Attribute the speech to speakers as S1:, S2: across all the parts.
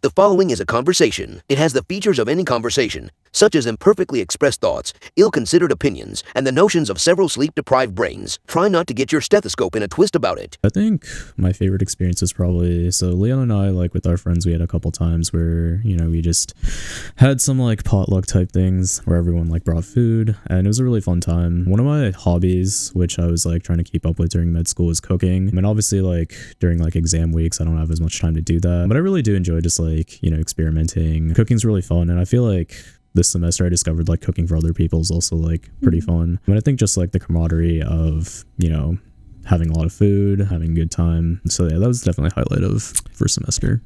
S1: The following is a conversation. It has the features of any conversation, such as imperfectly expressed thoughts, ill-considered opinions, and the notions of several sleep-deprived brains. Try not to get your stethoscope in a twist about it.
S2: I think my favorite experience is probably, so Leon and I, like with our friends, we had a couple times where, we just had some like potluck type things where everyone like brought food, and it was a really fun time. One of my hobbies, which I was like trying to keep up with during med school, is cooking. I mean, obviously like during like exam weeks, I don't have as much time to do that, but I really do enjoy just like, experimenting. Cooking's really fun, and I feel like this semester I discovered like cooking for other people is also like pretty fun. I mean, I think just like the camaraderie of, having a lot of food, having a good time. So yeah, that was definitely a highlight of first semester.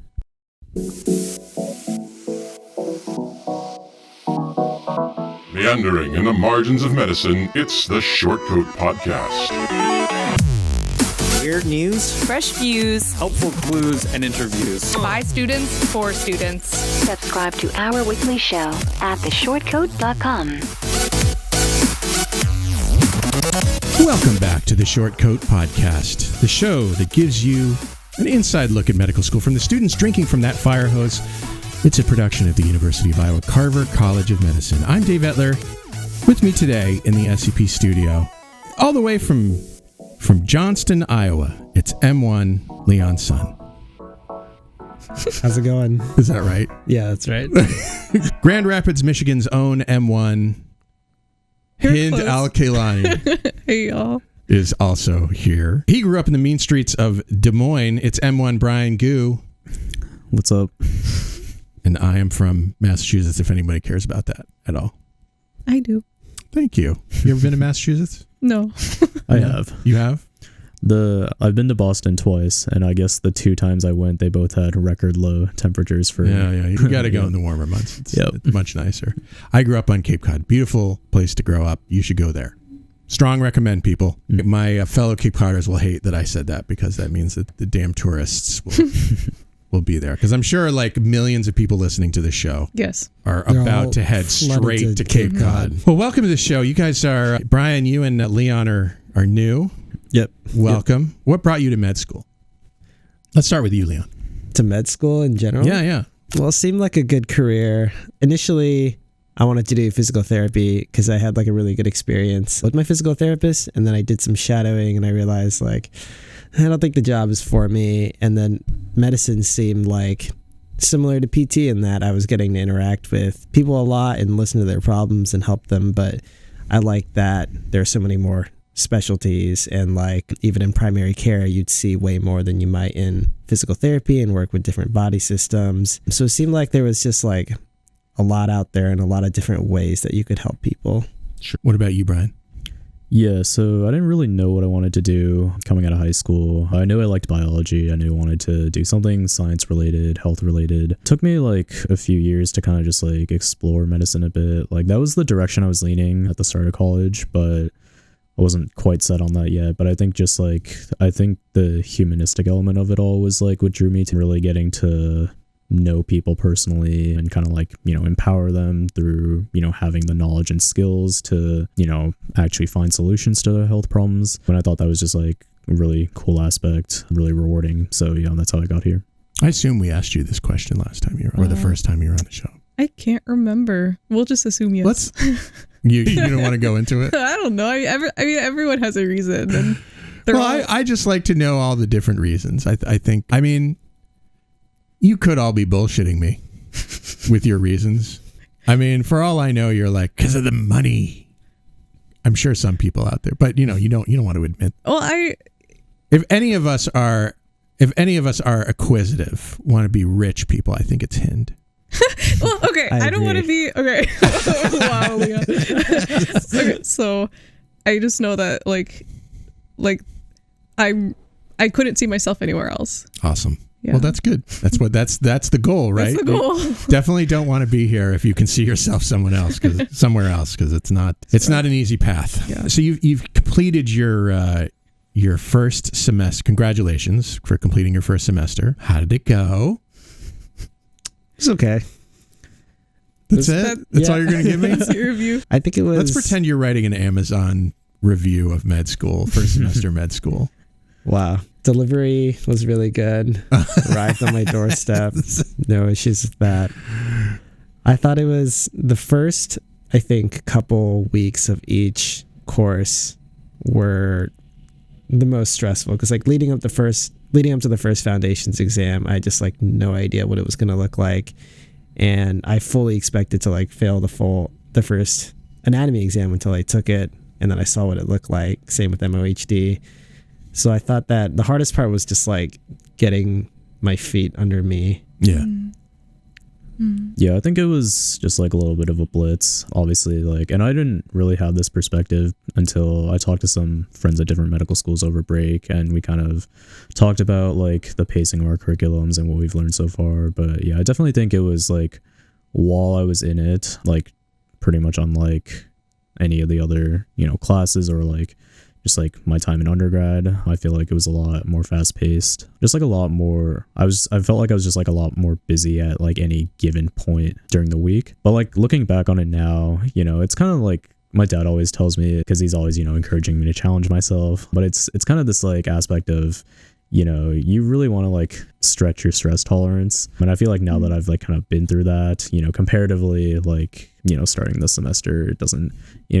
S3: Meandering in the margins of medicine, it's the Shortcoat Podcast.
S4: Weird news,
S5: fresh views,
S4: helpful clues, and interviews.
S5: By students, for students.
S6: Subscribe to our weekly show at theshortcoat.com.
S7: Welcome back to the Shortcoat Podcast, the show that gives you an inside look at medical school from the students drinking from that fire hose. It's a production of the University of Iowa Carver College of Medicine. I'm Dave Etler. With me today in the SCP studio, all the way from Johnston, Iowa, it's M1 Leon's son.
S8: How's it going?
S7: Is that right?
S8: Yeah, that's right.
S7: Grand Rapids, Michigan's own M1 Hend Al-Kailani.
S5: Hey, y'all.
S7: Is also here. He grew up in the mean streets of Des Moines. It's M1 Brian Gu.
S2: What's up?
S7: And I am from Massachusetts, if anybody cares about that at all.
S5: I do.
S7: Thank you. You ever been to Massachusetts?
S5: No.
S2: I have.
S7: You have?
S2: I've been to Boston twice, and I guess the two times I went, they both had record low temperatures for...
S7: Yeah. You got to go in the warmer months. It's much nicer. I grew up on Cape Cod. Beautiful place to grow up. You should go there. Strong recommend, people. My fellow Cape Codders will hate that I said that, because that means that the damn tourists will be there. Because I'm sure like millions of people listening to this show are about to head straight to Cape Cod. Well, welcome to the show. You guys are, Brian, you and Leon are new.
S8: Yep.
S7: Welcome. Yep. What brought you to med school? Let's start with you, Leon.
S8: To med school in general?
S7: Yeah.
S8: Well, it seemed like a good career. Initially, I wanted to do physical therapy because I had like a really good experience with my physical therapist, and then I did some shadowing and I realized like I don't think the job is for me. And then medicine seemed like similar to PT in that I was getting to interact with people a lot and listen to their problems and help them, but I like that there are so many more specialties, and like even in primary care you'd see way more than you might in physical therapy and work with different body systems. So it seemed like there was just like a lot out there and a lot of different ways that you could help people.
S7: Sure. What about you, Brian?
S2: Yeah, so I didn't really know what I wanted to do coming out of high school. I knew I liked biology. I knew I wanted to do something science related, health related. It took me like a few years to kind of just like explore medicine a bit. Like that was the direction I was leaning at the start of college, but I wasn't quite set on that yet. But I think the humanistic element of it all was like what drew me to really getting to know people personally and kind of like, empower them through, having the knowledge and skills to, actually find solutions to health problems. And I thought that was just like a really cool aspect, really rewarding. So yeah, that's how I got here.
S7: I assume we asked you this question last time you were or the first time you were on the show.
S5: I can't remember. We'll just assume yes.
S7: You don't want to go into it?
S5: I don't know. Everyone has a reason. And
S7: I just like to know all the different reasons. I mean, you could all be bullshitting me with your reasons. I mean, for all I know, you're like, because of the money. I'm sure some people out there, but you don't want to admit.
S5: Well,
S7: if any of us are acquisitive, want to be rich people, I think it's Hend.
S5: Well, okay, I don't want to be okay. Wow, Leah. Okay, so I just know that like I couldn't see myself anywhere else.
S7: Awesome.
S5: Yeah.
S7: Well, that's good. That's the goal, right?
S5: That's the goal.
S7: Definitely don't want to be here if you can see yourself somewhere else, because it's not an easy path.
S5: Yeah.
S7: So you've completed your first semester. Congratulations for completing your first semester. How did it go?
S8: It's okay.
S7: That's it? That's all you're going to give me?
S5: That's your review.
S8: I think it was...
S7: Let's pretend you're writing an Amazon review of med school, first semester med school.
S8: Wow. Delivery was really good. Arrived on my doorstep. No issues with that. I thought it was the first, I think, couple weeks of each course were the most stressful because like leading up to the first foundations exam, I just like no idea what it was going to look like, and I fully expected to like fail the first anatomy exam until I took it, and then I saw what it looked like. Same with MOHD. So I thought that the hardest part was just like getting my feet under me.
S7: Yeah.
S2: Yeah, I think it was just like a little bit of a blitz, obviously, like, and I didn't really have this perspective until I talked to some friends at different medical schools over break, and we kind of talked about like the pacing of our curriculums and what we've learned so far. But yeah, I definitely think it was like, while I was in it, like pretty much unlike any of the other, classes or like just like my time in undergrad, I feel like it was a lot more fast paced, just like a lot more. I felt like I was just like a lot more busy at like any given point during the week. But like looking back on it now, it's kind of like my dad always tells me, because he's always, encouraging me to challenge myself. But it's kind of this like aspect of, you really want to like stretch your stress tolerance. And I feel like now that I've like kind of been through that, comparatively, like, starting this semester, it doesn't,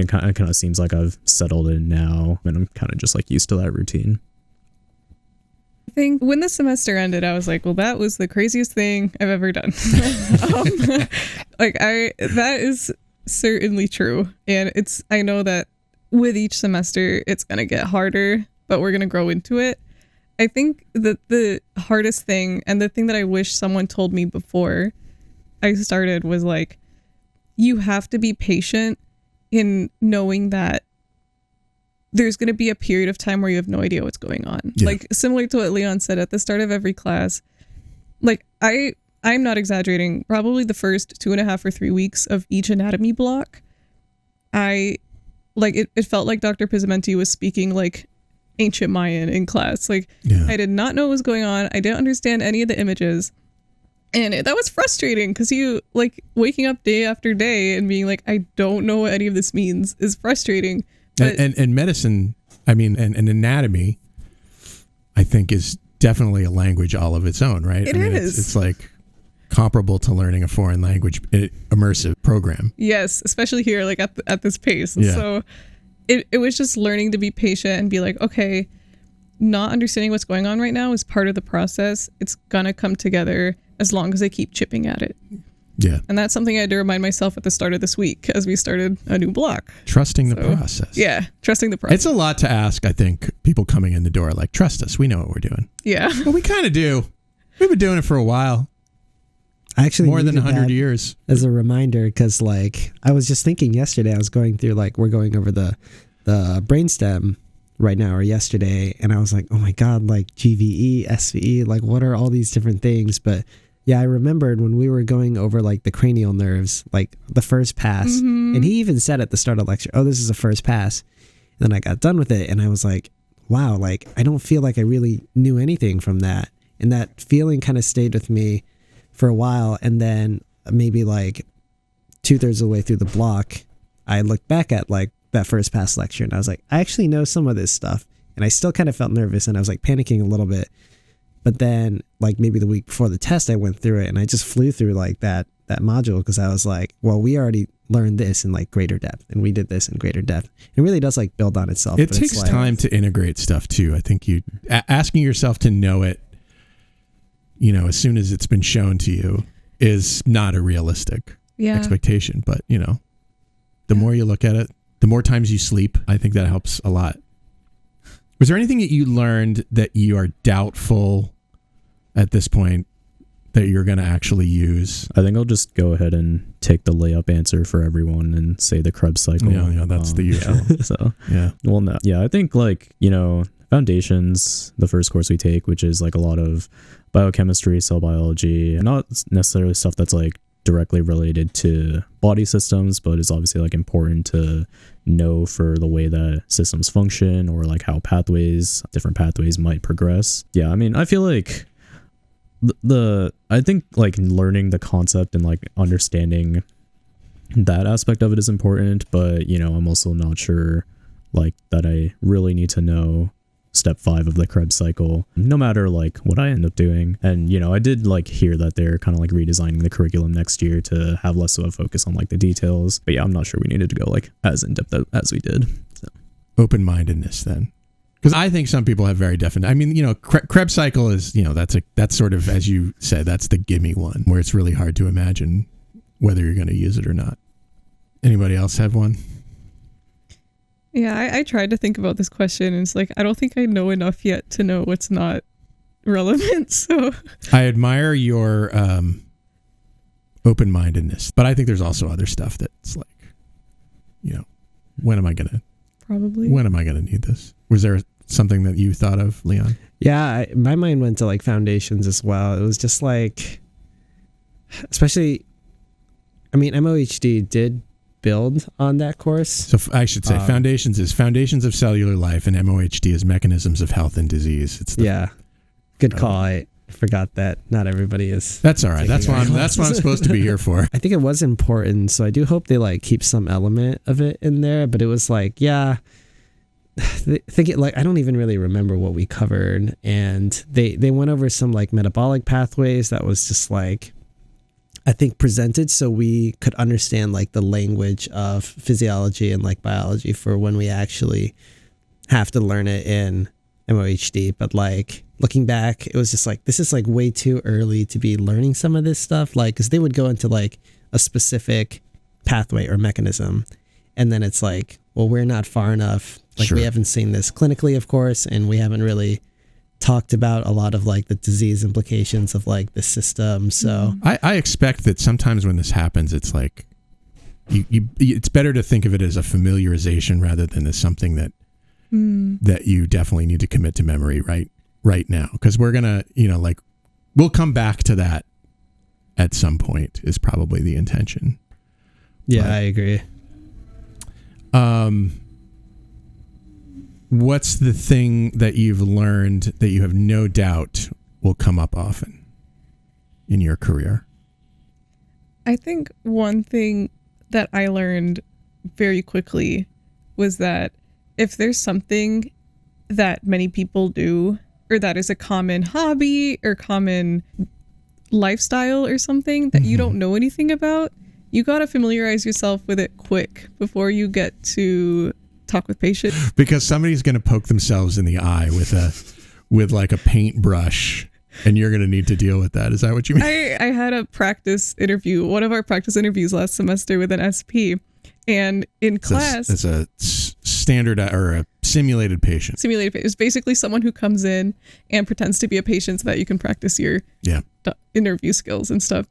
S2: kind of seems like I've settled in now, and I'm kind of just like used to that routine.
S5: I think when the semester ended, I was like, well, that was the craziest thing I've ever done. That is certainly true. And I know that with each semester, it's going to get harder, but we're going to grow into it. I think that the hardest thing, and the thing that I wish someone told me before I started, was like, you have to be patient in knowing that there's going to be a period of time where you have no idea what's going on. Yeah. Like similar to what Leon said at the start of every class, like I'm not exaggerating, probably the first 2.5 or 3 weeks of each anatomy block, it felt like Dr. Pizzamenti was speaking like ancient Mayan in class. Like, yeah. I did not know what was going on. I didn't understand any of the images. And that was frustrating because you like waking up day after day and being like, I don't know what any of this means is frustrating. But
S7: and medicine, I mean, and anatomy, I think is definitely a language all of its own, right?
S5: It is.
S7: It's like comparable to learning a foreign language, immersive program.
S5: Yes, especially here, like at this pace.
S7: Yeah.
S5: So it was just learning to be patient and be like, okay, not understanding what's going on right now is part of the process. It's gonna come together as long as I keep chipping at it.
S7: Yeah.
S5: And that's something I had to remind myself at the start of this week as we started a new block.
S7: Trusting the process.
S5: Yeah, trusting the process.
S7: It's a lot to ask, I think, people coming in the door, like, trust us, we know what we're doing.
S5: Yeah.
S7: Well, we kind of do. We've been doing it for a while.
S8: I actually
S7: more than 100 years.
S8: As a reminder, because like I was just thinking yesterday, I was going through like, we're going over the brainstem right now or yesterday, and I was like, oh my god, like GVE, SVE, like what are all these different things? But yeah, I remembered when we were going over like the cranial nerves, like the first pass, and he even said at the start of the lecture, oh, this is a first pass. And then I got done with it and I was like, wow, like I don't feel like I really knew anything from that. And that feeling kind of stayed with me for a while. And then maybe like 2/3 of the way through the block, I looked back at like that first pass lecture and I was like, I actually know some of this stuff. And I still kind of felt nervous and I was like panicking a little bit. But then like maybe the week before the test, I went through it and I just flew through like that module because I was like, well, we already learned this in like greater depth and we did this in greater depth. It really does like build on itself.
S7: It takes time to integrate stuff too. I think asking yourself to know it, as soon as it's been shown to you is not a realistic expectation. But, the more you look at it, the more times you sleep, I think that helps a lot. Was there anything that you learned that you are doubtful at this point that you're going to actually use?
S2: I think I'll just go ahead and take the layup answer for everyone and say the Krebs cycle.
S7: Yeah, that's the usual.
S2: Yeah, so,
S7: yeah.
S2: Well, no. Yeah, I think like, foundations, the first course we take, which is like a lot of biochemistry, cell biology, and not necessarily stuff that's like directly related to body systems, but it's obviously like important to know for the way that systems function or like how different pathways might progress. Yeah, I mean, I feel like I think like learning the concept and like understanding that aspect of it is important, but I'm also not sure like that I really need to know step 5 of the Krebs cycle, no matter like what I end up doing. And, you know, I did like hear that they're kind of like redesigning the curriculum next year to have less of a focus on like the details. But yeah, I'm not sure we needed to go like as in depth as we did. So.
S7: Open-mindedness then. Because I think some people have very definite, I mean, you know, Krebs cycle is, you know, that's sort of, as you said, that's the gimme one where it's really hard to imagine whether you're going to use it or not. Anybody else have one?
S5: Yeah, I tried to think about this question, and it's like, I don't think I know enough yet to know what's not relevant. So
S7: I admire your open-mindedness, but I think there's also other stuff that's like, you know, when am I going to need this? Was there something that you thought of, Leon?
S8: Yeah, my mind went to like foundations as well. It was just like, especially, I mean, MOHD did build on that course.
S7: So I should say foundations of cellular life, and MOHD is mechanisms of health and disease.
S8: Yeah, good call. I forgot that not everybody is.
S7: That's all right. That's what I'm supposed to be here for.
S8: I think it was important, so I do hope they like keep some element of it in there. But it was like, yeah, think it like I don't even really remember what we covered, and they went over some like metabolic pathways that was just like, I think, presented so we could understand like the language of physiology and like biology for when we actually have to learn it in MOHD. But like looking back, it was just like, this is like way too early to be learning some of this stuff. Like, because they would go into like a specific pathway or mechanism, and then it's like, well, we're not far enough. Like,
S7: sure.
S8: We haven't seen this clinically, of course, and we haven't really talked about a lot of like the disease implications of like the system. So
S7: I expect that sometimes when this happens, it's like it's better to think of it as a familiarization rather than as something that that you definitely need to commit to memory right now, because we're gonna, you know, like we'll come back to that at some point is probably the intention.
S8: Yeah, but I agree.
S7: What's the thing that you've learned that you have no doubt will come up often in your career?
S5: I think one thing that I learned very quickly was that if there's something that many people do, or that is a common hobby or common lifestyle or something that you don't know anything about, you got to familiarize yourself with it quick before you get to talk with patients,
S7: because somebody's going to poke themselves in the eye with like a paintbrush, and you're going to need to deal with that. Is that what you mean?
S5: I had a practice interview, one of our practice interviews last semester with an SP, and in class,
S7: it's a standard or a simulated patient.
S5: Simulated patient is basically someone who comes in and pretends to be a patient so that you can practice your interview skills and stuff.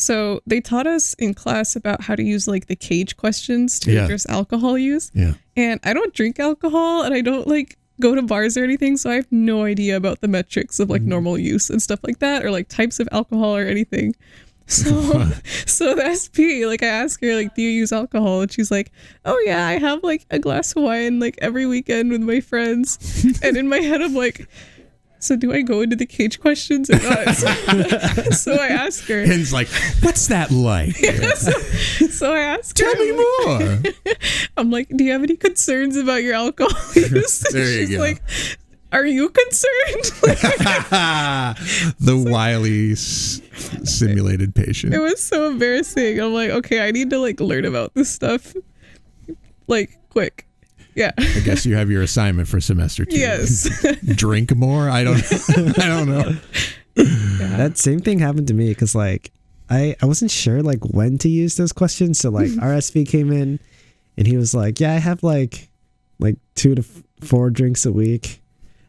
S5: So they taught us in class about how to use like the cage questions to address alcohol use.
S7: Yeah.
S5: And I don't drink alcohol, and I don't like go to bars or anything, so I have no idea about the metrics of like normal use and stuff like that, or like types of alcohol or anything. So the SP, like I asked her, like, do you use alcohol? And she's like, oh yeah, I have like a glass of wine like every weekend with my friends. And in my head I'm like, so do I go into the cage questions or not? So I asked her.
S7: Hend's like, what's that like?
S5: So I asked her.
S7: Tell me more.
S5: I'm like, do you have any concerns about your alcohol use?
S7: There you
S5: She's
S7: go.
S5: like, are you concerned?
S7: The wily simulated patient.
S5: It was so embarrassing. I'm like, okay, I need to like learn about this stuff like quick. Yeah.
S7: I guess you have your assignment for semester 2.
S5: Yes.
S7: Drink more? I don't know.
S8: Yeah. That same thing happened to me, because like I wasn't sure like when to use those questions. So like RSV came in and he was like, yeah, I have like 2 to 4 drinks a week.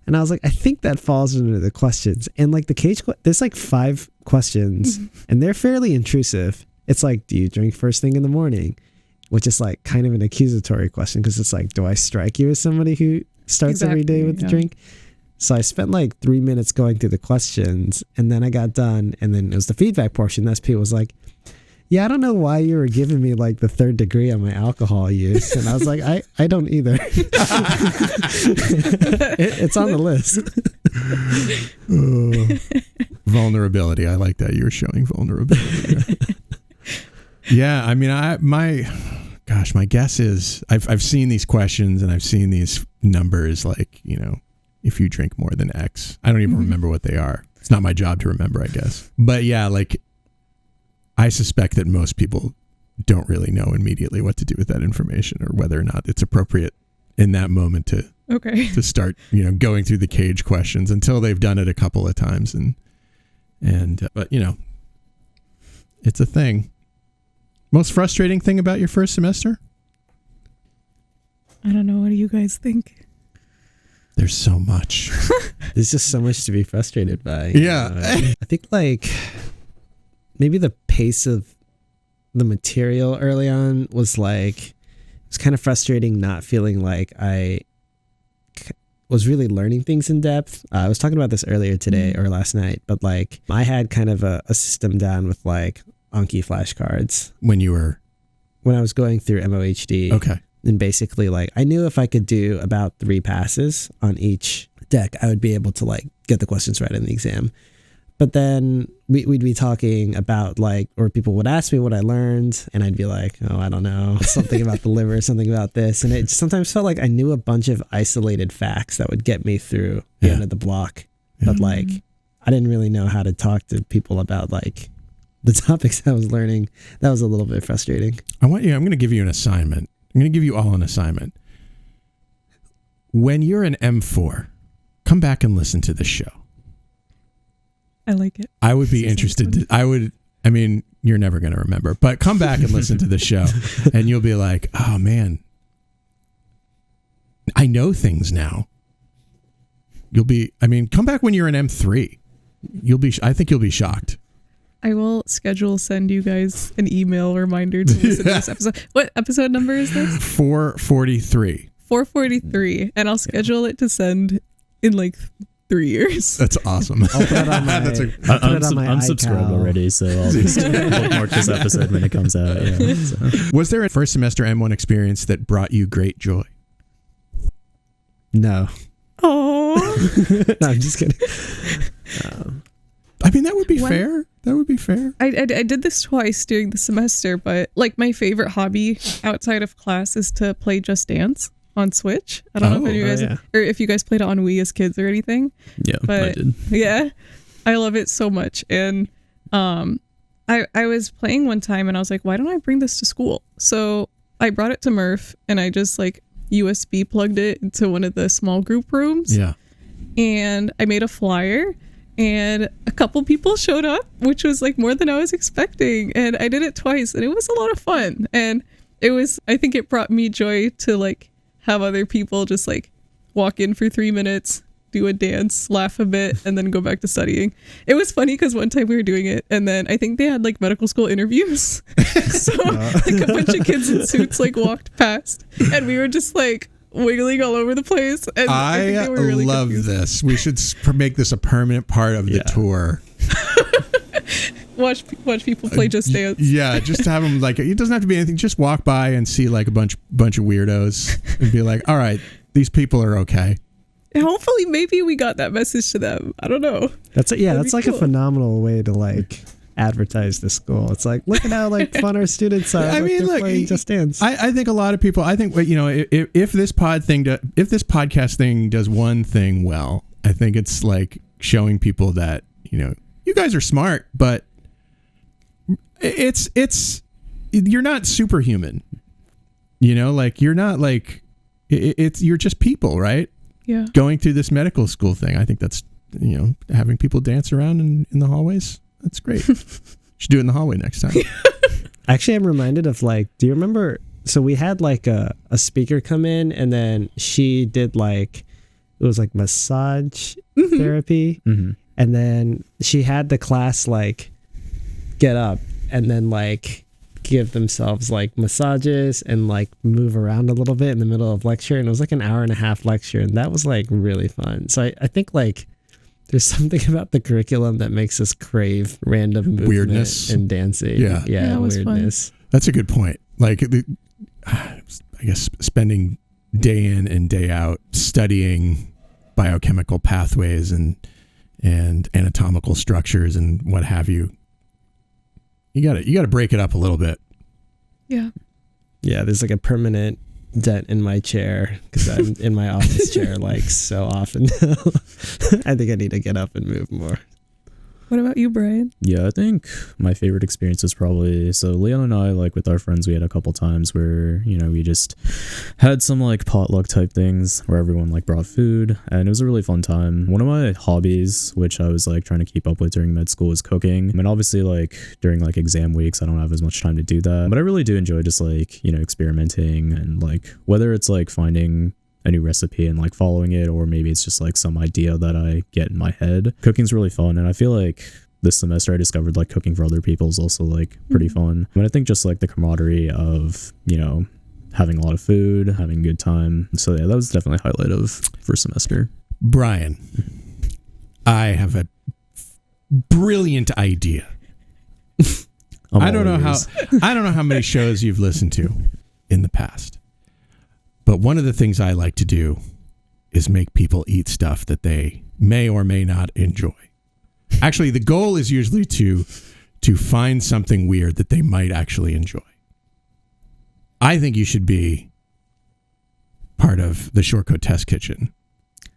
S8: And I was like, I think that falls under the questions. And like the cage, there's like 5 questions and they're fairly intrusive. It's like, do you drink first thing in the morning? Which is like kind of an accusatory question, because it's like, do I strike you as somebody who starts every day with a drink? So I spent like 3 minutes going through the questions, and then I got done, and then it was the feedback portion. The SP was like, yeah, I don't know why you were giving me like the 3rd degree on my alcohol use. And I was like, I don't either. It's on the list.
S7: Vulnerability. I like that. You're showing vulnerability. Yeah, I mean, my guess is I've seen these questions and I've seen these numbers, like, you know, if you drink more than X. I don't even remember what they are. It's not my job to remember, I guess. But yeah, like I suspect that most people don't really know immediately what to do with that information or whether or not it's appropriate in that moment to start, going through the cage questions until they've done it a couple of times. But it's a thing. Most frustrating thing about your first semester?
S5: I don't know. What do you guys think?
S7: There's so much.
S8: There's just so much to be frustrated by.
S7: Yeah.
S8: I think like maybe the pace of the material early on was like, it was kind of frustrating not feeling like I was really learning things in depth. I was talking about this earlier today or last night, but like I had kind of a system down with like Anki flashcards.
S7: When
S8: I was going through MOHD.
S7: Okay.
S8: And basically like I knew if I could do about 3 passes on each deck, I would be able to like get the questions right in the exam. But then we'd be talking about like, or people would ask me what I learned and I'd be like, oh, I don't know, something about the liver, something about this. And it sometimes felt like I knew a bunch of isolated facts that would get me through the end of the block. But like, I didn't really know how to talk to people about like the topics I was learning. That was a little bit frustrating.
S7: I'm going to give you an assignment. I'm going to give you all an assignment. When you're an M4, come back and listen to the show.
S5: I like it.
S7: I would be interested. You're never going to remember, but come back and listen to the show and you'll be like, oh man, I know things now. Come back when you're an M3. I think you'll be shocked.
S5: I will send you guys an email reminder to listen to this episode. What episode number is this?
S7: 443.
S5: 443. And I'll schedule it to send in like 3 years.
S7: That's awesome.
S8: I'll put it on my,
S2: I'm subscribed already, so I'll just bookmark this episode when it comes out. Yeah, so.
S7: Was there a first semester M1 experience that brought you great joy?
S8: No.
S5: Oh.
S8: No, I'm just kidding.
S7: That would be fair. That would be fair.
S5: I did this twice during the semester, but like my favorite hobby outside of class is to play Just Dance on Switch. I don't know if you guys or if you guys played it on Wii as kids or anything.
S2: Yeah,
S5: but
S2: I did.
S5: Yeah, I love it so much. And I was playing one time and I was like, why don't I bring this to school? So I brought it to Murph and I just like USB plugged it into one of the small group rooms.
S7: Yeah. And
S5: I made a flyer. And a couple people showed up, which was like more than I was expecting. And I did it twice and it was a lot of fun. And I think it brought me joy to like have other people just like walk in for 3 minutes, do a dance, laugh a bit, and then go back to studying. It was funny because one time we were doing it and then I think they had like medical school interviews. So like a bunch of kids in suits like walked past and we were just like wiggling all over the place. And I think they were really
S7: love
S5: confused.
S7: this. We should make this a permanent part of the tour.
S5: Watch people play Just Dance.
S7: Yeah, just to have them like, it doesn't have to be anything. Just walk by and see like a bunch of weirdos and be like, all right, these people are okay.
S5: Hopefully, maybe we got that message to them. I don't know.
S8: That's like cool. A phenomenal way to like advertise the school. It's like, look at how like fun our students are. Playing Just Dance.
S7: I think a lot of people. I think if this podcast thing does one thing well, I think it's like showing people that you guys are smart, but it's you're not superhuman. You're not like you're just people, right?
S5: Yeah.
S7: Going through this medical school thing, I think that's having people dance around in the hallways. That's great. Should do it in the hallway next time.
S8: Actually, I'm reminded of like, do you remember? So we had like a speaker come in and then she did like, it was like massage therapy. Mm-hmm. And then she had the class like get up and then like give themselves like massages and like move around a little bit in the middle of lecture. And it was like an 1.5 hour lecture. And that was like really fun. So I think like, there's something about the curriculum that makes us crave random movement
S7: weirdness
S8: and dancing. Yeah,
S5: that was
S8: weirdness.
S5: Fun.
S7: That's a good point. Like, I guess spending day in and day out studying biochemical pathways and anatomical structures and what have you. You got to break it up a little bit.
S5: Yeah.
S8: Yeah, there's like a permanent dent in my chair because I'm in my office chair like so often now. I think I need to get up and move more.
S5: What about you, Brian?
S2: Yeah, I think my favorite experience is probably, so Leon and I, like with our friends, we had a couple times where, you know, we just had some like potluck type things where everyone like brought food, and it was a really fun time. One of my hobbies, which I was like trying to keep up with during med school, was cooking. And obviously like during like exam weeks, I don't have as much time to do that, but I really do enjoy just like, you know, experimenting, and like whether it's like finding a new recipe and like following it, or maybe it's just like some idea that I get in my head. Cooking's really fun, and I feel like this semester I discovered like cooking for other people is also like pretty fun. I mean, I think just like the camaraderie of, you know, having a lot of food, having a good time. So yeah, that was definitely a highlight of first semester.
S7: Brian, I have a brilliant idea. I don't know how many shows you've listened to in the past. But one of the things I like to do is make people eat stuff that they may or may not enjoy. Actually, the goal is usually to find something weird that they might actually enjoy. I think you should be part of the Shortcoat Test Kitchen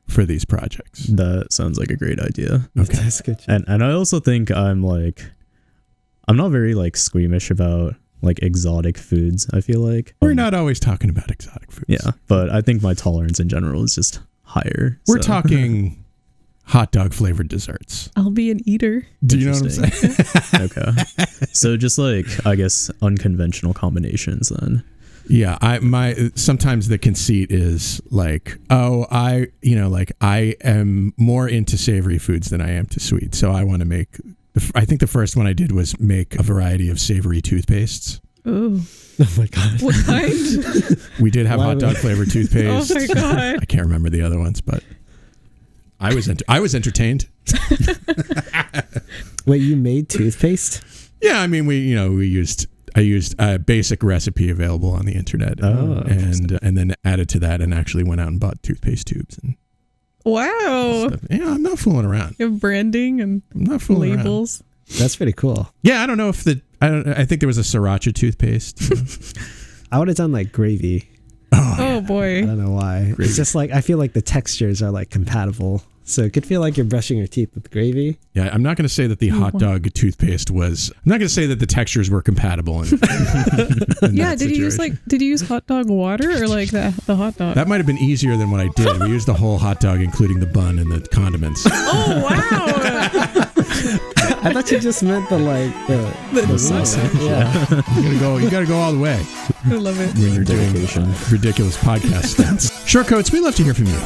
S7: for these projects.
S2: That sounds like a great idea.
S7: Okay.
S8: Test kitchen.
S2: And I also think I'm not very like squeamish about like exotic foods, I feel like.
S7: We're not always talking about exotic foods.
S2: Yeah, but I think my tolerance in general is just higher.
S7: We're talking hot dog flavored desserts.
S5: I'll be an eater.
S7: Do you know what I'm saying?
S2: Okay. So just like, I guess, unconventional combinations then.
S7: Yeah, sometimes the conceit is like, I am more into savory foods than I am to sweet. So I want to make, I think the first one I did was make a variety of savory toothpastes.
S5: Oh
S8: my God.
S5: What kind?
S7: We did have hot dog flavored toothpaste.
S5: Oh my God.
S7: I can't remember the other ones, but I was entertained.
S8: Wait, you made toothpaste?
S7: Yeah, I mean, I used a basic recipe available on the internet, and then added to that, and actually went out and bought toothpaste tubes and
S5: Wow.
S7: stuff. Yeah, I'm not fooling around.
S5: You have branding and
S7: I'm not fooling
S5: labels.
S8: That's pretty cool.
S7: Yeah, I don't know if I think there was a sriracha toothpaste.
S8: I would have done like gravy.
S5: Oh boy.
S8: I don't know why. It's just like, I feel like the textures are like compatible. So it could feel like you're brushing your teeth with gravy.
S7: Yeah, I'm not going to say that the hot dog toothpaste was. I'm not going to say that the textures were compatible.
S5: Yeah, did you use hot dog water or like the hot dog?
S7: That might have been easier than what I did. We used the whole hot dog, including the bun and the condiments.
S5: Oh wow!
S8: I thought you just meant the
S2: sauce.
S8: Yeah.
S7: You gotta go all the way
S5: I love it.
S7: when you're doing ridiculous podcast stunts. Shortcoats, we love to hear from you,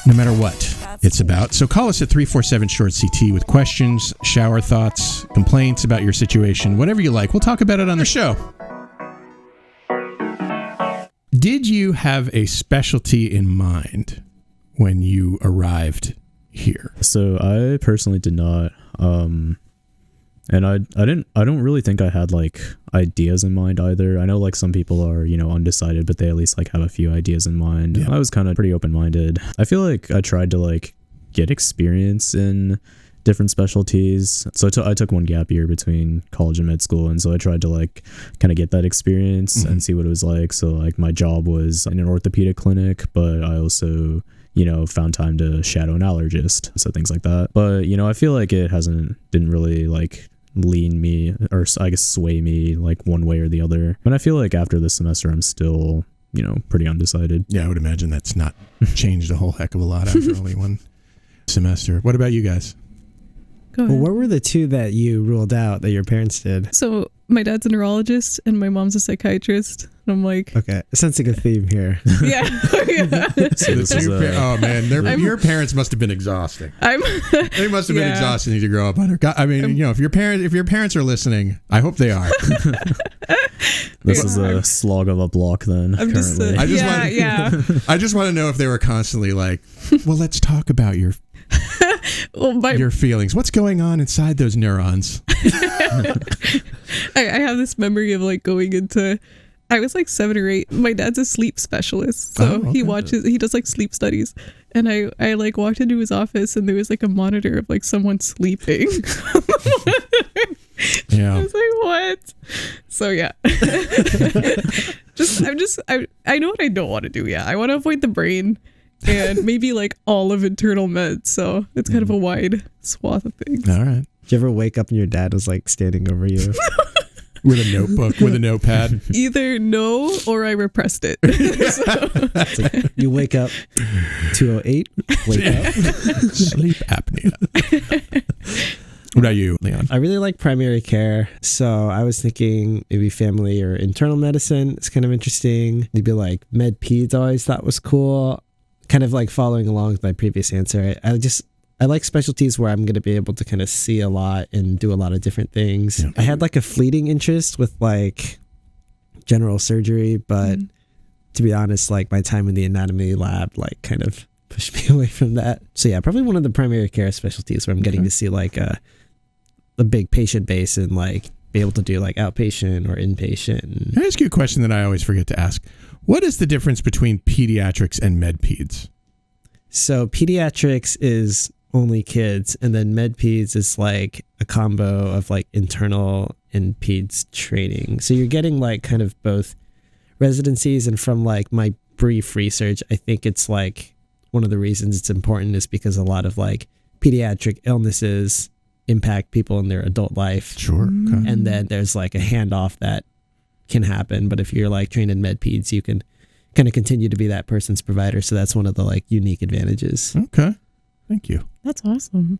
S7: no matter what it's about. So call us at 347-SHORT-CT with questions, shower thoughts, complaints about your situation, whatever you like. We'll talk about it on the show. Did you have a specialty in mind when you arrived here?
S2: So I personally did not. And I don't really think I had like ideas in mind either. I know like some people are, undecided, but they at least like have a few ideas in mind. Yeah. I was kind of pretty open-minded. I feel like I tried to like get experience in different specialties. So I took one gap year between college and med school. And so I tried to like kind of get that experience and see what it was like. So like my job was in an orthopedic clinic, but I also found time to shadow an allergist. So things like that. But, I feel like it didn't really like lean me, or I guess sway me like one way or the other. And I feel like after this semester, I'm still, pretty undecided.
S7: Yeah, I would imagine that's not changed a whole heck of a lot after only one semester. What about you guys?
S5: Go ahead.
S8: Well, what were the two that you ruled out that your parents did?
S5: So my dad's a neurologist and my mom's a psychiatrist. And I'm like,
S8: okay, sensing a theme here.
S5: yeah.
S2: So this is
S7: oh man, your parents must have been exhausting. They must have been exhausting to grow up under. I mean, if your parents are listening, I hope they are.
S2: This is a slog of a block then.
S5: I'm currently.
S7: I just want to know if they were constantly like, well, let's talk about your feelings. What's going on inside those neurons?
S5: I have this memory of like going into, I was like 7 or 8. My dad's a sleep specialist, so he does like sleep studies. And I like walked into his office and there was like a monitor of like someone sleeping.
S7: Yeah.
S5: I was like, what? So yeah. I know what I don't want to do. Yeah, I want to avoid the brain and maybe like all of internal med. So it's kind of a wide swath of things.
S7: All right.
S8: Did you ever wake up and your dad was like standing over you?
S7: With a notebook, with a notepad.
S5: Either no or I repressed it.
S8: It's like, you wake up 2:08, wake up.
S7: Sleep apnea. What about you, Leon?
S8: I really like primary care. So I was thinking maybe family or internal medicine. It's kind of interesting. Maybe like med peds I always thought was cool. Kind of like following along with my previous answer. I like specialties where I'm going to be able to kind of see a lot and do a lot of different things. Yeah. I had like a fleeting interest with like general surgery, but to be honest, like my time in the anatomy lab, like kind of pushed me away from that. So yeah, probably one of the primary care specialties where I'm getting to see like a big patient base and like be able to do like outpatient or inpatient.
S7: Can I ask you a question that I always forget to ask? What is the difference between pediatrics and med peds?
S8: So pediatrics is only kids, and then med peds is like a combo of like internal and peds training. So you're getting like kind of both residencies, and from like my brief research, I think it's like one of the reasons it's important is because a lot of like pediatric illnesses impact people in their adult life.
S7: Sure. Okay.
S8: And then there's like a handoff that can happen, but if you're like trained in med peds, you can kind of continue to be that person's provider. So that's one of the like unique advantages.
S7: Okay. Thank you.
S5: That's awesome.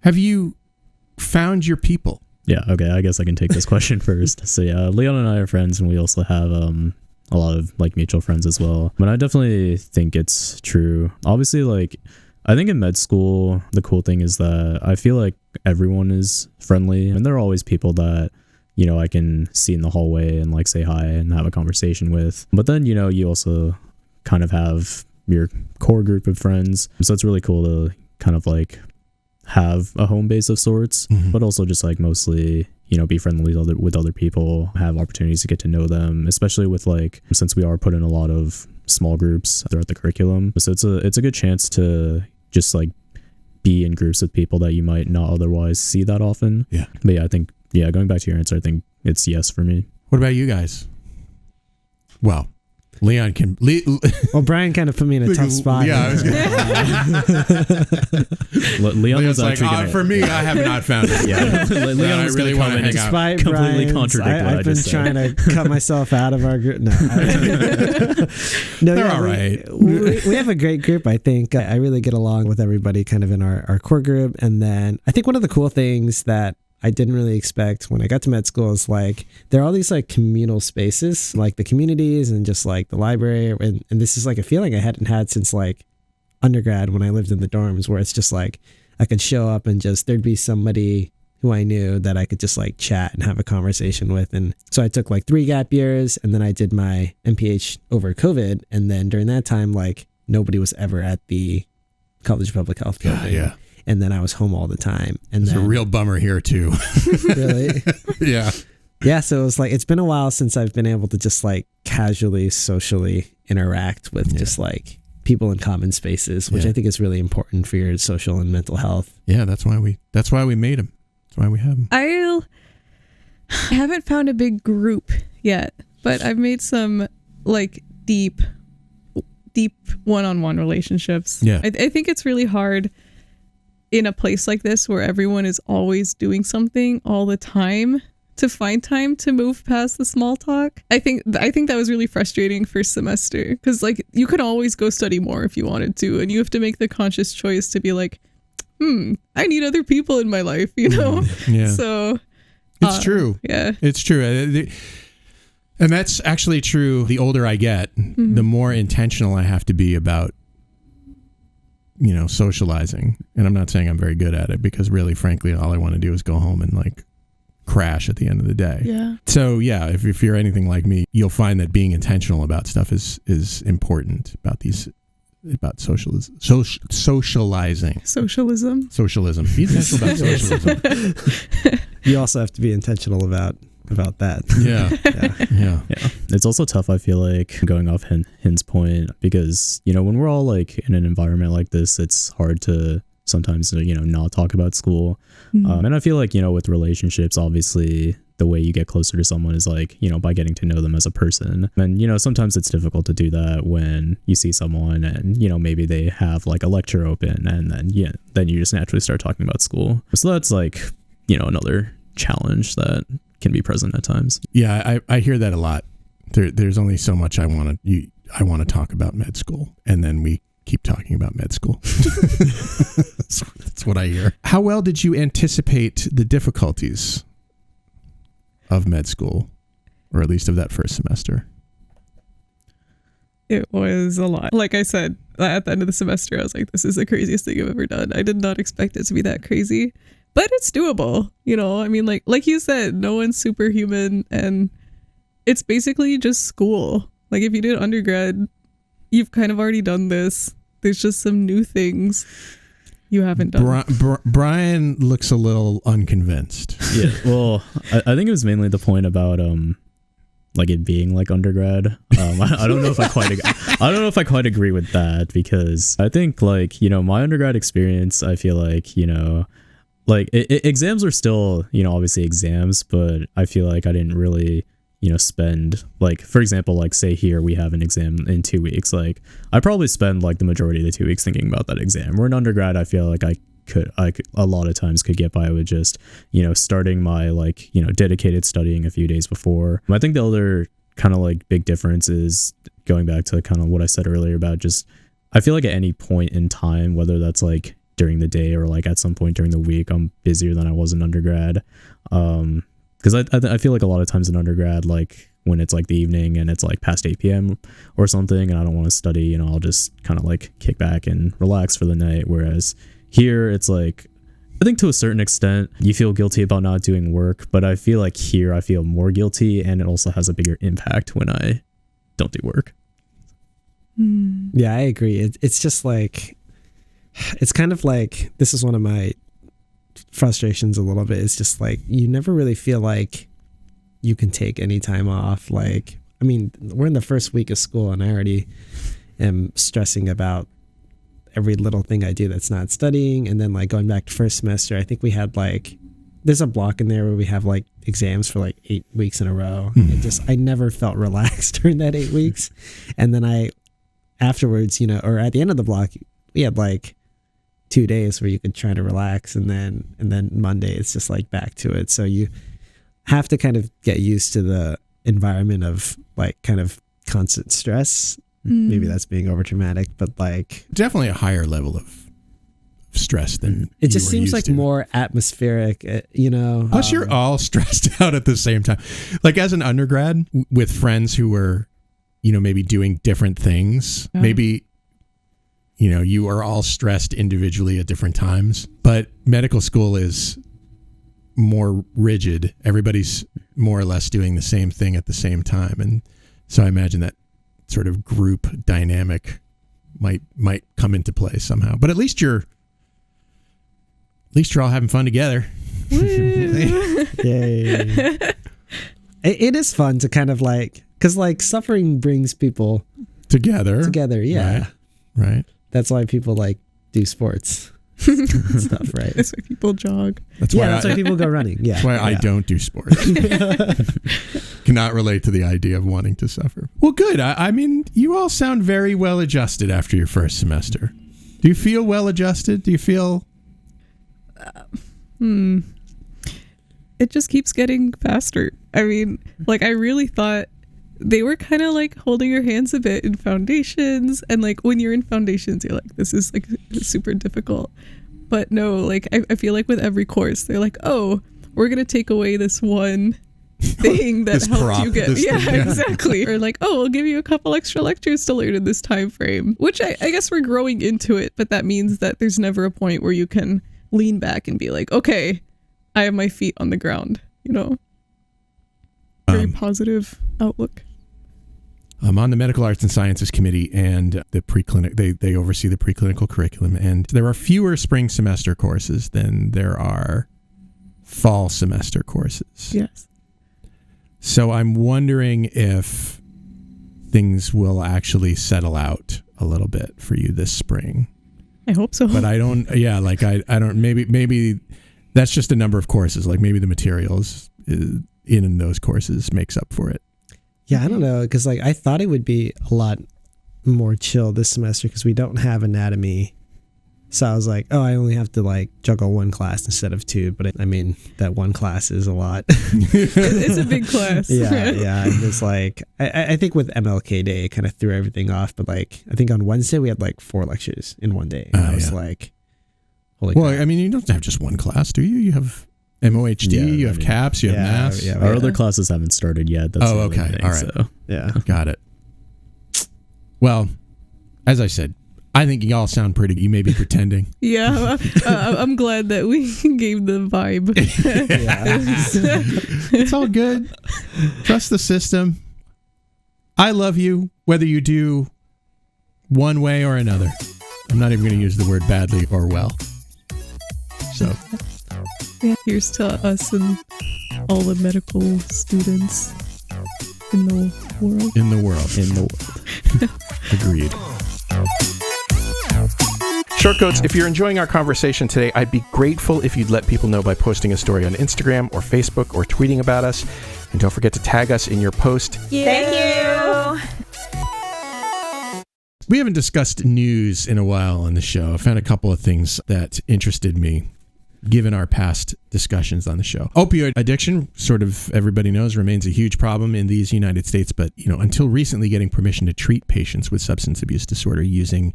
S7: Have you found your people?
S2: Yeah, okay, I guess I can take this question first. So yeah, Leon and I are friends, and we also have a lot of like mutual friends as well. But I definitely think it's true. Obviously, like I think in med school, the cool thing is that I feel like everyone is friendly, and there are always people that, you know, I can see in the hallway and like say hi and have a conversation with. But then, you know, you also kind of have your core group of friends. So it's really cool to kind of like have a home base of sorts, but also just like mostly, you know, be friendly with other people, have opportunities to get to know them, especially with like, since we are put in a lot of small groups throughout the curriculum. So it's a good chance to just like be in groups with people that you might not otherwise see that often.
S7: Yeah.
S2: But yeah, I think, yeah, going back to your answer, I think it's yes for me.
S7: What about you guys? Well, Leon can...
S8: Well, Brian kind of put me in a tough spot.
S7: Yeah, I was
S2: Leon was
S7: like,
S2: actually
S7: for me, I have not found it.
S2: Yeah, Leon was
S7: really
S2: going to come in and
S8: Despite
S2: completely
S8: Brian's,
S2: contradict what I
S8: I've been
S2: just
S8: trying
S2: said.
S8: to cut myself out of our group. No,
S7: They're all right.
S8: We have a great group. I think I really get along with everybody kind of in our core group. And then I think one of the cool things that I didn't really expect when I got to med school is like there are all these like communal spaces, like the communities and just like the library. And this is like a feeling I hadn't had since like undergrad when I lived in the dorms, where it's just like I could show up and just there'd be somebody who I knew that I could just like chat and have a conversation with. And so I took like 3 gap years, and then I did my MPH over COVID. And then during that time, like nobody was ever at the College of Public Health building.
S7: Yeah.
S8: And then I was home all the time. And
S7: It's
S8: then
S7: a real bummer here too.
S8: really,
S7: Yeah.
S8: yeah. So it was like it's been a while since I've been able to just like casually, socially interact with just like people in common spaces, which I think is really important for your social and mental health.
S7: Yeah, that's why we made them. That's why we have them.
S5: I haven't found a big group yet, but I've made some like deep one-on-one relationships.
S7: Yeah.
S5: I think it's really hard in a place like this where everyone is always doing something all the time to find time to move past the small talk. I think that was really frustrating first semester, because like you could always go study more if you wanted to, and you have to make the conscious choice to be like, I need other people in my life, you know?
S7: Yeah.
S5: So
S7: It's true.
S5: Yeah.
S7: It's true. And that's actually true. The older I get, the more intentional I have to be about, you know, socializing. And I'm not saying I'm very good at it, because really, frankly, all I want to do is go home and like crash at the end of the day.
S5: Yeah.
S7: So yeah, if you're anything like me, you'll find that being intentional about stuff is important, about socializing. Socialism. Be intentional about socialism.
S8: You also have to be intentional about that.
S7: Yeah.
S2: It's also tough, I feel like, going off Hend's point, because, you know, when we're all like in an environment like this, it's hard to sometimes, you know, not talk about school. And I feel like, you know, with relationships, obviously the way you get closer to someone is like, you know, by getting to know them as a person. And, you know, sometimes it's difficult to do that when you see someone and, you know, maybe they have like a lecture open and then, then you just naturally start talking about school. So that's like, you know, another challenge that can be present at times.
S7: Yeah, I hear that a lot. There's only so much I want to talk about med school, and then we keep talking about med school. That's what I hear. How well did you anticipate the difficulties of med school, or at least of that first semester?
S5: It was a lot. Like I said, at the end of the semester, I was like, this is the craziest thing I've ever done. I did not expect it to be that crazy, but it's doable. You know, I mean, like you said, no one's superhuman, and it's basically just school. Like if you did undergrad, you've kind of already done this. There's just some new things you haven't done.
S7: Brian looks a little unconvinced.
S2: Yeah, well, I think it was mainly the point about like it being like undergrad. I don't know if I quite agree with that, because I think like, you know, my undergrad experience, I feel like, you know, like exams are still, you know, obviously exams, but I feel like I didn't really, you know, spend, like, for example, like say here we have an exam in 2 weeks. Like I probably spend like the majority of the 2 weeks thinking about that exam. Where in undergrad, I feel like I could a lot of times could get by with just, you know, starting my like, you know, dedicated studying a few days before. I think the other kind of like big difference is going back to kind of what I said earlier about just, I feel like at any point in time, whether that's like during the day or like at some point during the week, I'm busier than I was in undergrad. Because I feel like a lot of times in undergrad, like when it's like the evening and it's like past 8 p.m. or something and I don't want to study, you know, I'll just kind of like kick back and relax for the night. Whereas here it's like, I think to a certain extent you feel guilty about not doing work, but I feel like here I feel more guilty, and it also has a bigger impact when I don't do work.
S8: Yeah, I agree. It's just like, it's kind of like, this is one of my frustrations a little bit. It's just like you never really feel like you can take any time off. Like, I mean, we're in the first week of school and I already am stressing about every little thing I do that's not studying. And then like going back to first semester, I think we had like, there's a block in there where we have like exams for like 8 weeks in a row. I never felt relaxed during that 8 weeks. And then afterwards, you know, or at the end of the block, we had like 2 days where you could try to relax, and then Monday it's just like back to it. So you have to kind of get used to the environment of like kind of constant stress. Maybe that's being over dramatic, but like
S7: definitely a higher level of stress than
S8: it just seems like more atmospheric, you know.
S7: Plus you're all stressed out at the same time. Like as an undergrad with friends who were, you know, maybe doing different things, maybe, you know, you are all stressed individually at different times, but medical school is more rigid. Everybody's more or less doing the same thing at the same time. And so I imagine that sort of group dynamic might come into play somehow. But at least you're all having fun together.
S8: Yay. It is fun to kind of like, because like suffering brings people together. Yeah.
S7: Right.
S8: That's why people like do sports stuff, right?
S5: That's why people jog.
S8: That's why people go running. Yeah.
S7: That's why I don't do sports. Cannot relate to the idea of wanting to suffer. Well, good. I mean, you all sound very well adjusted after your first semester. Do you feel well adjusted? Do you feel...
S5: It just keeps getting faster. I mean, like I really thought they were kind of like holding your hands a bit in foundations, and like when you're in foundations you're like, this is like super difficult, but no, like I feel like with every course they're like, oh, we're gonna take away this one thing that helped you get exactly, or like, oh, we'll give you a couple extra lectures to learn in this time frame, which I guess we're growing into it, but that means that there's never a point where you can lean back and be like, okay, I have my feet on the ground, you know. Very positive outlook.
S7: I'm on the Medical Arts and Sciences Committee and the preclinical. They oversee the preclinical curriculum, and there are fewer spring semester courses than there are fall semester courses.
S5: Yes.
S7: So I'm wondering if things will actually settle out a little bit for you this spring.
S5: I hope so.
S7: But I don't. Yeah, like I don't. Maybe that's just a number of courses. Like maybe the materials in those courses makes up for it.
S8: Yeah, I don't know, because like I thought it would be a lot more chill this semester because we don't have anatomy. So I was like, oh, I only have to like juggle one class instead of two. But I mean, that one class is a lot.
S5: It's a big class.
S8: Yeah. And it's like, I think with MLK Day, it kind of threw everything off. But like, I think on Wednesday, we had like 4 lectures in one day. And I was like, holy crap.
S7: I mean, you don't have just one class, do you? You have MOHD, you have CAPS, you have maths.
S2: Yeah, our other classes haven't started yet. That's the only
S7: okay.
S2: thing,
S7: All right.
S2: So.
S8: Yeah.
S7: Got it. Well, as I said, I think y'all sound pretty. You may be pretending.
S5: Yeah, I'm glad that we gave the vibe.
S7: It's all good. Trust the system. I love you, whether you do one way or another. I'm not even going to use the word badly or well. So,
S5: Yeah, here's to us and all the medical students in the world.
S7: in the world. Agreed.
S9: Shortcoats, if you're enjoying our conversation today, I'd be grateful if you'd let people know by posting a story on Instagram or Facebook or tweeting about us. And don't forget to tag us in your post.
S10: Thank you.
S7: We haven't discussed news in a while on the show. I found a couple of things that interested me, given our past discussions on the show. Opioid addiction, sort of everybody knows, remains a huge problem in these United States. But, until recently, getting permission to treat patients with substance abuse disorder using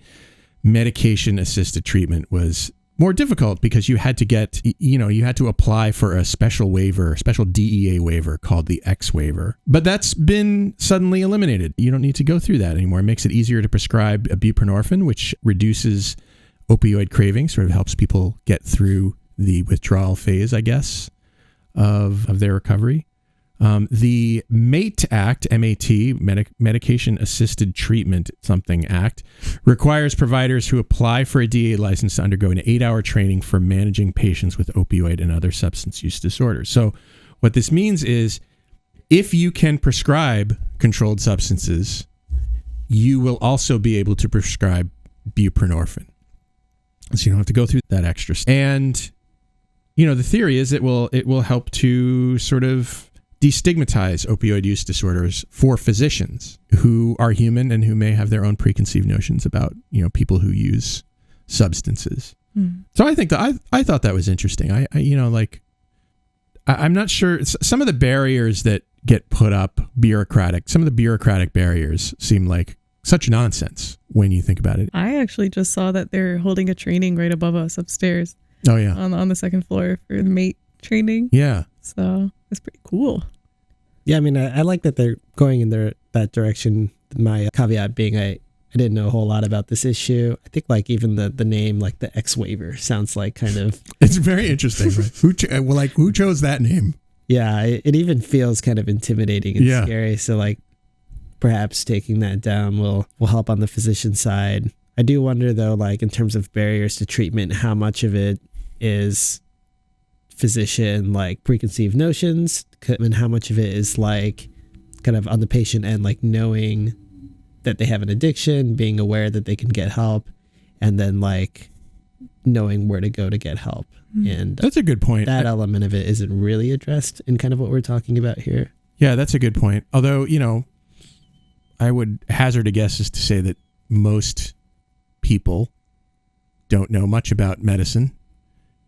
S7: medication-assisted treatment was more difficult because you had to apply for a special waiver, special DEA waiver called the X waiver. But that's been suddenly eliminated. You don't need to go through that anymore. It makes it easier to prescribe buprenorphine, which reduces opioid cravings, sort of helps people get through the withdrawal phase, I guess, of their recovery. The MATE Act, M-A-T, Medication Assisted Treatment something Act, requires providers who apply for a DEA license to undergo an 8-hour training for managing patients with opioid and other substance use disorders. So what this means is if you can prescribe controlled substances, you will also be able to prescribe buprenorphine. So you don't have to go through that extra. And, the theory is it will help to sort of destigmatize opioid use disorders for physicians who are human and who may have their own preconceived notions about, people who use substances. So I think that I thought that was interesting. I'm not sure. Some of the barriers that get put up, some of the bureaucratic barriers seem like such nonsense when you think about it.
S5: I actually just saw that they're holding a training right above us upstairs.
S7: Oh yeah,
S5: on the second floor for the MATE training.
S7: Yeah,
S5: so it's pretty cool.
S8: Yeah, I mean, I like that they're going in that direction. My caveat being, I didn't know a whole lot about this issue. I think like even the name, like the X waiver, sounds like kind of.
S7: It's very interesting, right? Who chose that name?
S8: Yeah, it even feels kind of intimidating and scary. So like, perhaps taking that down will help on the physician side. I do wonder though, like in terms of barriers to treatment, how much of it is physician like preconceived notions and how much of it is like kind of on the patient end, like knowing that they have an addiction, being aware that they can get help, and then like knowing where to go to get help. And
S7: that's a good point.
S8: That element of it isn't really addressed in kind of what we're talking about here.
S7: Yeah, that's a good point. Although, I would hazard a guess is to say that most people don't know much about medicine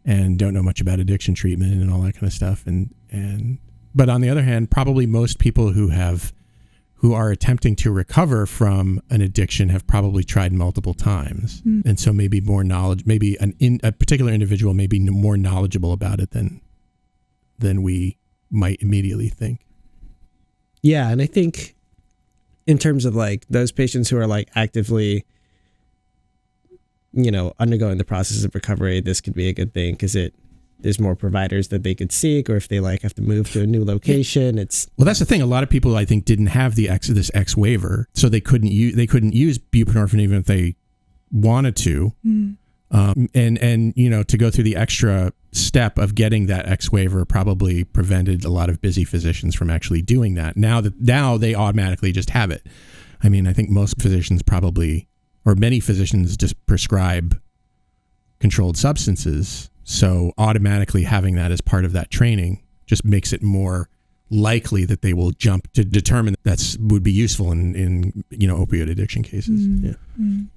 S7: and don't know much about addiction treatment and all that kind of stuff. But on the other hand, probably most people who are attempting to recover from an addiction have probably tried multiple times. And so maybe more knowledge, maybe a particular individual may be more knowledgeable about it than we might immediately think.
S8: Yeah. And I think in terms of like those patients who are like actively, undergoing the process of recovery, this could be a good thing because there's more providers that they could seek, or if they like have to move to a new location, well,
S7: that's the thing. A lot of people I think didn't have this X waiver, so they couldn't use buprenorphine even if they wanted to. And to go through the extra step of getting that X waiver probably prevented a lot of busy physicians from actually doing that. Now they automatically just have it. I mean, I think most physicians or many physicians just prescribe controlled substances. So automatically having that as part of that training just makes it more likely that they will jump to determine that would be useful in opioid addiction cases. Yeah.
S5: And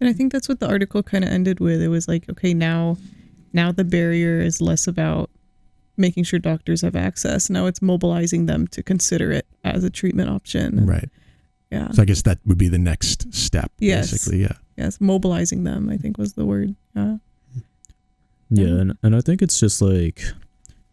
S5: I think that's what the article kind of ended with. It was like, okay, now the barrier is less about making sure doctors have access. Now it's mobilizing them to consider it as a treatment option.
S7: Right.
S5: Yeah.
S7: So I guess that would be the next step,
S5: yes.
S7: basically. Yeah.
S5: Yes, mobilizing them, I think was the word.
S2: Yeah, and I think it's just like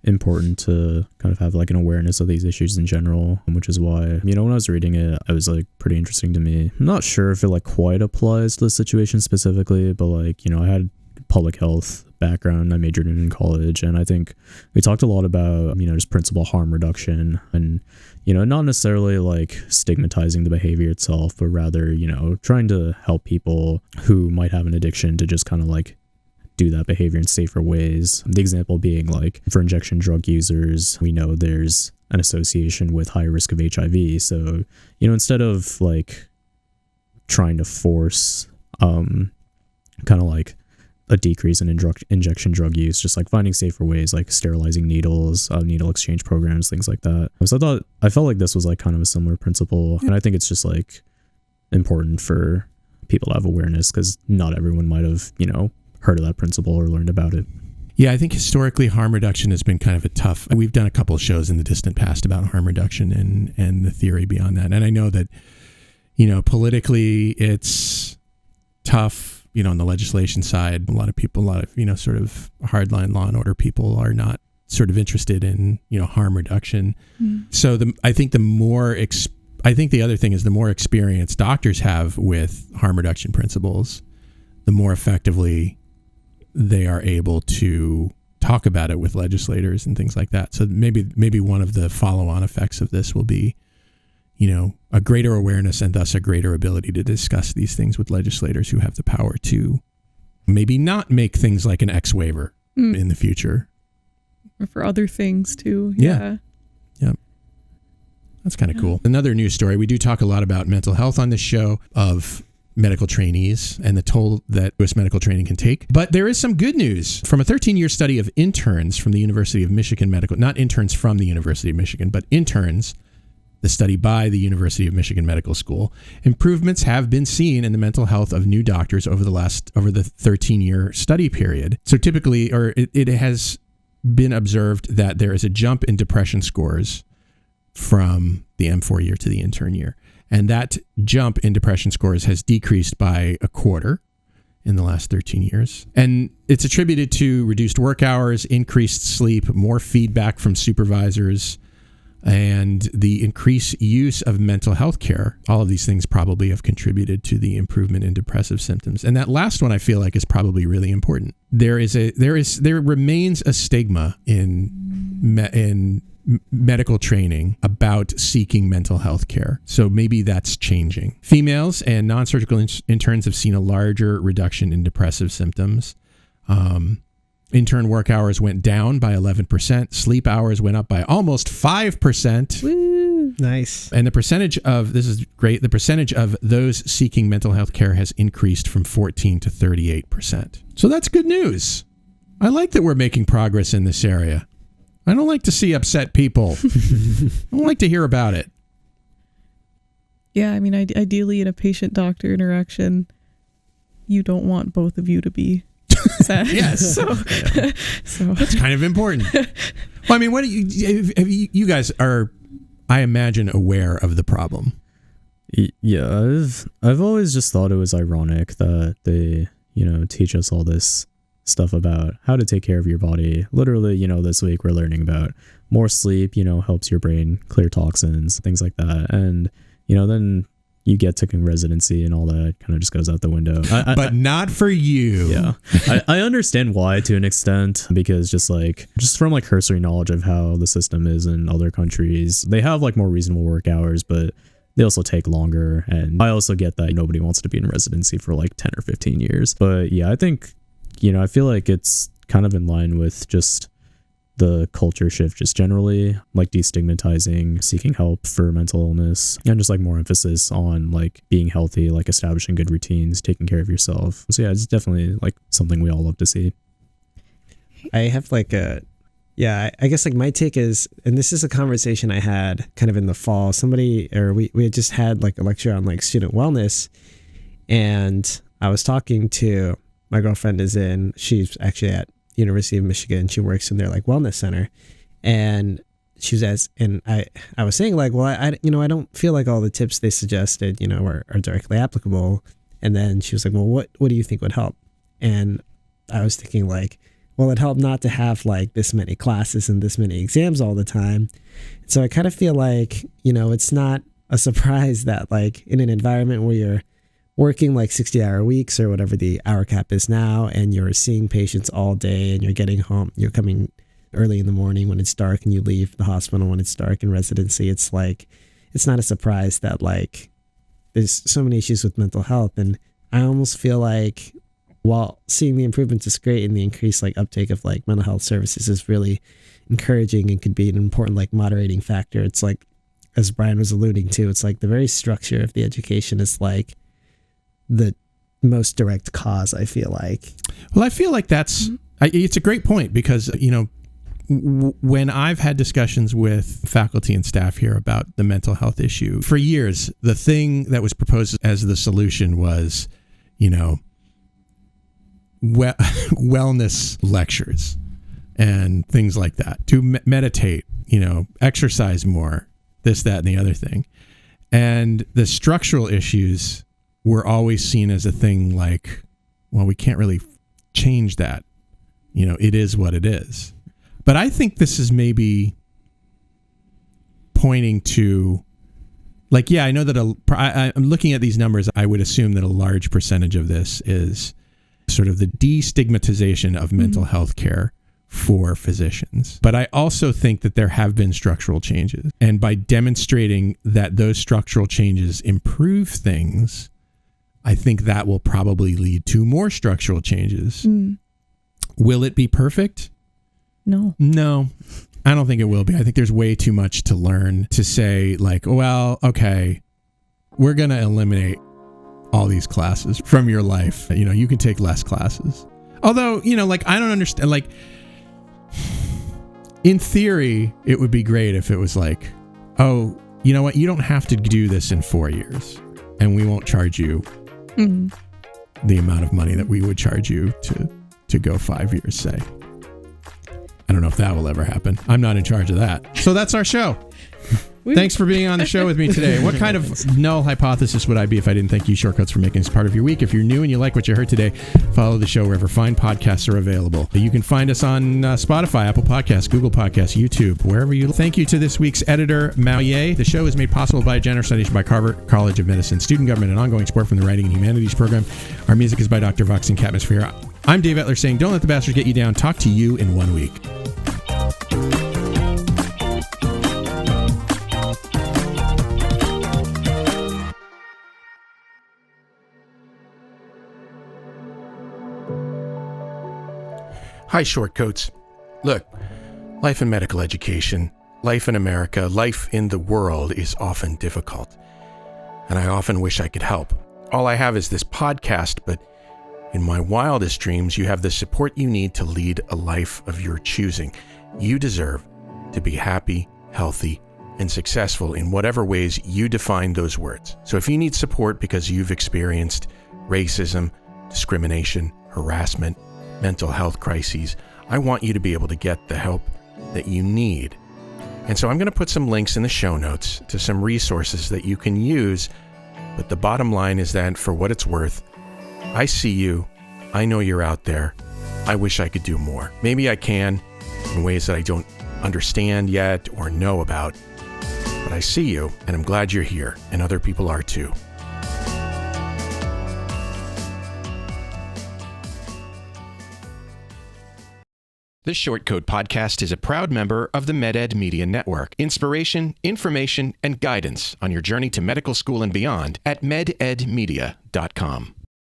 S2: important to kind of have like an awareness of these issues in general, which is why, when I was reading it, it was like pretty interesting to me. I'm not sure if it like quite applies to the situation specifically, but like, I had public health background. I majored in college, and I think we talked a lot about, just principal harm reduction and, not necessarily like stigmatizing the behavior itself, but rather, trying to help people who might have an addiction to just kind of like do that behavior in safer ways. The example being like for injection drug users, we know there's an association with high risk of HIV. So, instead of like trying to force kind of like a decrease in injection drug use, just like finding safer ways, like sterilizing needles, needle exchange programs, things like that. So I felt like this was like kind of a similar principle. And I think it's just like important for people to have awareness, because not everyone might have, heard of that principle or learned about it.
S7: Yeah, I think historically harm reduction has been kind of a tough. We've done a couple of shows in the distant past about harm reduction and the theory beyond that. And I know that, politically it's tough, on the legislation side. A lot of sort of hardline law and order people are not sort of interested in, harm reduction. So I think the other thing is the more experience doctors have with harm reduction principles, the more effectively they are able to talk about it with legislators and things like that. So maybe one of the follow-on effects of this will be, a greater awareness and thus a greater ability to discuss these things with legislators who have the power to maybe not make things like an X waiver in the future.
S5: Or for other things too.
S7: Yeah. That's kind of cool. Another news story. We do talk a lot about mental health on this show, of medical trainees and the toll that U.S. medical training can take. But there is some good news from a 13-year study of interns from the University of Michigan not interns from the University of Michigan, but interns, the study by the University of Michigan Medical School. Improvements have been seen in the mental health of new doctors over the 13-year study period. So typically, it has been observed that there is a jump in depression scores from the M4 year to the intern year. And that jump in depression scores has decreased by a quarter in the last 13 years. And it's attributed to reduced work hours, increased sleep, more feedback from supervisors, and the increased use of mental health care. All of these things probably have contributed to the improvement in depressive symptoms. And that last one I feel like is probably really important. There remains a stigma in medical training about seeking mental health care. So maybe that's changing. Females and non-surgical interns have seen a larger reduction in depressive symptoms. Intern work hours went down by 11%. Sleep hours went up by almost 5%.
S8: Woo, nice.
S7: And the percentage of those seeking mental health care has increased from 14 to 38%. So that's good news. I like that we're making progress in this area. I don't like to see upset people. I don't like to hear about it.
S5: Yeah, I mean, ideally in a patient-doctor interaction, you don't want both of you to be sad.
S7: Yes.
S5: So
S7: That's kind of important. Well, I mean, you guys are, I imagine, aware of the problem.
S2: Yeah, I've always just thought it was ironic that they, teach us all this stuff about how to take care of your body. Literally, this week we're learning about more sleep, helps your brain clear toxins, things like that. And, then you get to residency and all that kind of just goes out the window.
S7: But not for you.
S2: Yeah. I understand why to an extent, because just from cursory knowledge of how the system is in other countries, they have more reasonable work hours, but they also take longer. And I also get that nobody wants to be in residency for 10 or 15 years. But yeah, I think, I feel like it's kind of in line with just the culture shift, just generally, destigmatizing, seeking help for mental illness, and just more emphasis on being healthy, establishing good routines, taking care of yourself. So yeah, it's definitely something we all love to see.
S8: I have a Yeah, I guess like my take is, and this is a conversation I had kind of in the fall. We had just had like a lecture on like student wellness, and I was talking to my girlfriend she's actually at University of Michigan. She works in their like wellness center, and she was I was saying like, well, I don't feel like all the tips they suggested, are directly applicable. And then she was like, well, what do you think would help? And I was thinking like, well, it'd help not to have like this many classes and this many exams all the time. So I kind of feel like, it's not a surprise that like in an environment where you're working like 60-hour weeks or whatever the hour cap is now, and you're seeing patients all day and you're getting home, you're coming early in the morning when it's dark and you leave the hospital when it's dark in residency. It's like, it's not a surprise that like there's so many issues with mental health. And I almost feel like while seeing the improvements is great and the increased like uptake of like mental health services is really encouraging and could be an important like moderating factor, it's like, as Brian was alluding to, it's like the very structure of the education is like the most direct cause, I feel like.
S7: Well, I feel like it's a great point because, when I've had discussions with faculty and staff here about the mental health issue, for years, the thing that was proposed as the solution was, wellness lectures and things like that, to meditate, exercise more, this, that, and the other thing. And the structural issues were always seen as a thing like, well, we can't really change that. It is what it is. But I think this is maybe pointing to, like, yeah, I know that I'm looking at these numbers. I would assume that a large percentage of this is sort of the destigmatization of mental health care for physicians. But I also think that there have been structural changes. And by demonstrating that those structural changes improve things, I think that will probably lead to more structural changes. Will it be perfect?
S5: No,
S7: I don't think it will be. I think there's way too much to learn to say like, well, okay, we're going to eliminate all these classes from your life. You can take less classes. Although, like, I don't understand, like, in theory, it would be great if it was like, oh, you know what? You don't have to do this in 4 years and we won't charge you the amount of money that we would charge you to go 5 years, say. I don't know if that will ever happen. I'm not in charge of that. So that's our show. Thanks for being on the show with me today. What kind of null hypothesis would I be if I didn't thank you, Shortcoats, for making this part of your week? If you're new and you like what you heard today, follow the show wherever fine podcasts are available. You can find us on Spotify, Apple Podcasts, Google Podcasts, YouTube, wherever you. Thank you to this week's editor, Mao Ye. The show is made possible by a generous donation by Harvard College of Medicine, student government, and ongoing support from the Writing and Humanities program. Our music is by Dr. Vox and Catmosphere. I'm Dave Etler saying, don't let the bastards get you down. Talk to you in 1 week. Hi, Shortcoats. Look, life in medical education, life in America, life in the world is often difficult. And I often wish I could help. All I have is this podcast, but in my wildest dreams, you have the support you need to lead a life of your choosing. You deserve to be happy, healthy, and successful in whatever ways you define those words. So if you need support because you've experienced racism, discrimination, harassment, mental health crises, I want you to be able to get the help that you need. And so I'm going to put some links in the show notes to some resources that you can use. But the bottom line is that for what it's worth, I see you. I know you're out there. I wish I could do more. Maybe I can in ways that I don't understand yet or know about. But I see you, and I'm glad you're here, and other people are too. This Short Code podcast is a proud member of the MedEd Media Network. Inspiration, information, and guidance on your journey to medical school and beyond at mededmedia.com.